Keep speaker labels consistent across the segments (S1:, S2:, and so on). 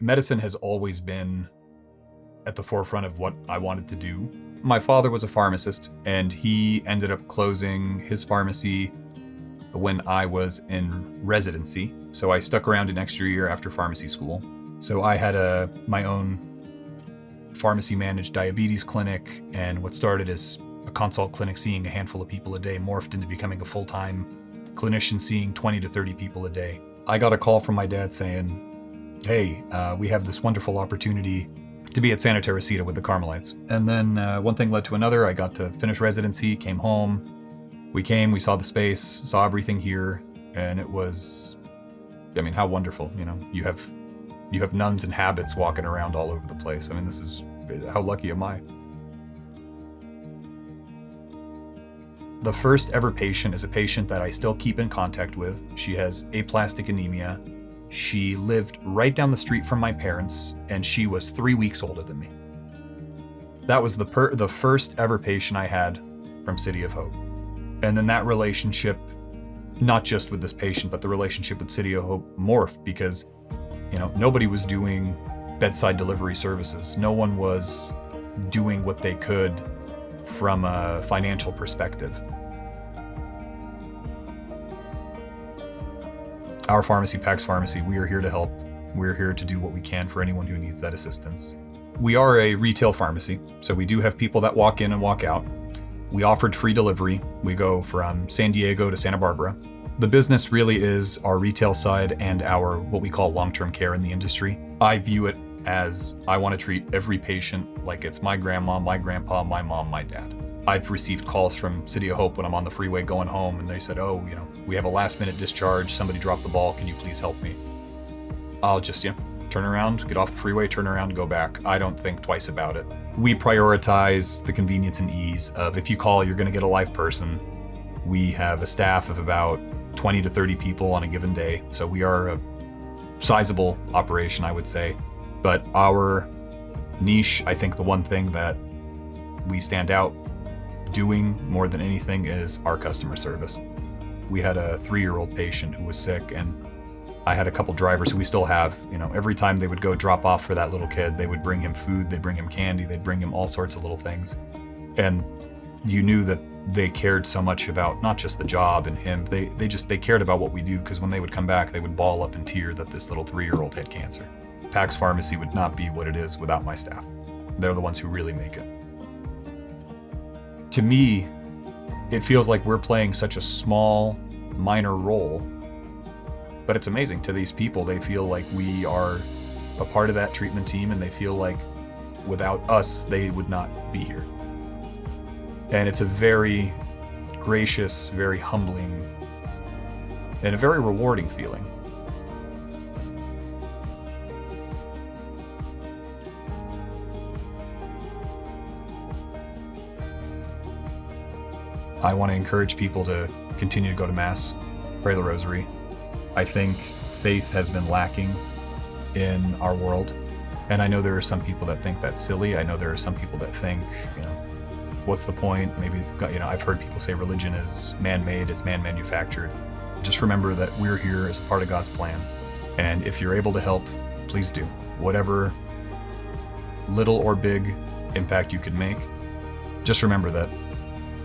S1: Medicine has always been at the forefront of what I wanted to do. My father was a pharmacist, and he ended up closing his pharmacy when I was in residency. So I stuck around an extra year after pharmacy school. So I had my own pharmacy managed diabetes clinic, and what started as a consult clinic seeing a handful of people a day morphed into becoming a full-time clinician seeing 20 to 30 people a day. I got a call from my dad saying, hey, we have this wonderful opportunity to be at Santa Teresita with the Carmelites. And then one thing led to another. I got to finish residency, came home. We saw the space, saw everything here, and it was, how wonderful. You have nuns and habits walking around all over the place. How lucky am I? The first ever patient is a patient that I still keep in contact with. She has aplastic anemia. She lived right down the street from my parents, and she was 3 weeks older than me. That was the first ever patient I had from City of Hope. And then that relationship, not just with this patient, but the relationship with City of Hope morphed because, nobody was doing bedside delivery services. No one was doing what they could from a financial perspective. Our pharmacy, Pax Pharmacy, we are here to help. We're here to do what we can for anyone who needs that assistance. We are a retail pharmacy, so we do have people that walk in and walk out. We offered free delivery. We go from San Diego to Santa Barbara. The business really is our retail side and our what we call long-term care in the industry. I view it as I want to treat every patient like it's my grandma, my grandpa, my mom, my dad. I've received calls from City of Hope when I'm on the freeway going home, and they said, we have a last-minute discharge. Somebody dropped the ball. Can you please help me? I'll just, turn around, get off the freeway, turn around, and go back. I don't think twice about it. We prioritize the convenience and ease of if you call, you're going to get a live person. We have a staff of about 20 to 30 people on a given day. So we are a sizable operation, I would say. But our niche, I think the one thing that we stand out doing more than anything is our customer service. We had a 3-year-old patient who was sick, and I had a couple drivers who we still have. Every time they would go drop off for that little kid, they would bring him food, they'd bring him candy, they'd bring him all sorts of little things. And you knew that they cared so much about not just the job and him, they cared about what we do, because when they would come back, they would ball up in tears that this little 3-year-old had cancer. Pax Pharmacy would not be what it is without my staff. They're the ones who really make it. To me, it feels like we're playing such a small, minor role, but it's amazing to these people. They feel like we are a part of that treatment team, and they feel like without us, they would not be here. And it's a very gracious, very humbling, and a very rewarding feeling. I want to encourage people to continue to go to Mass, pray the Rosary. I think faith has been lacking in our world. And I know there are some people that think that's silly. I know there are some people that think, what's the point? Maybe, I've heard people say religion is man-made, it's man-manufactured. Just remember that we're here as a part of God's plan. And if you're able to help, please do. Whatever little or big impact you can make, just remember that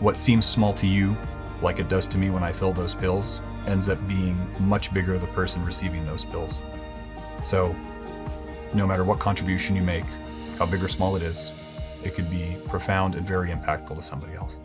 S1: what seems small to you, like it does to me when I fill those pills, ends up being much bigger the person receiving those pills. So no matter what contribution you make, how big or small it is, it could be profound and very impactful to somebody else.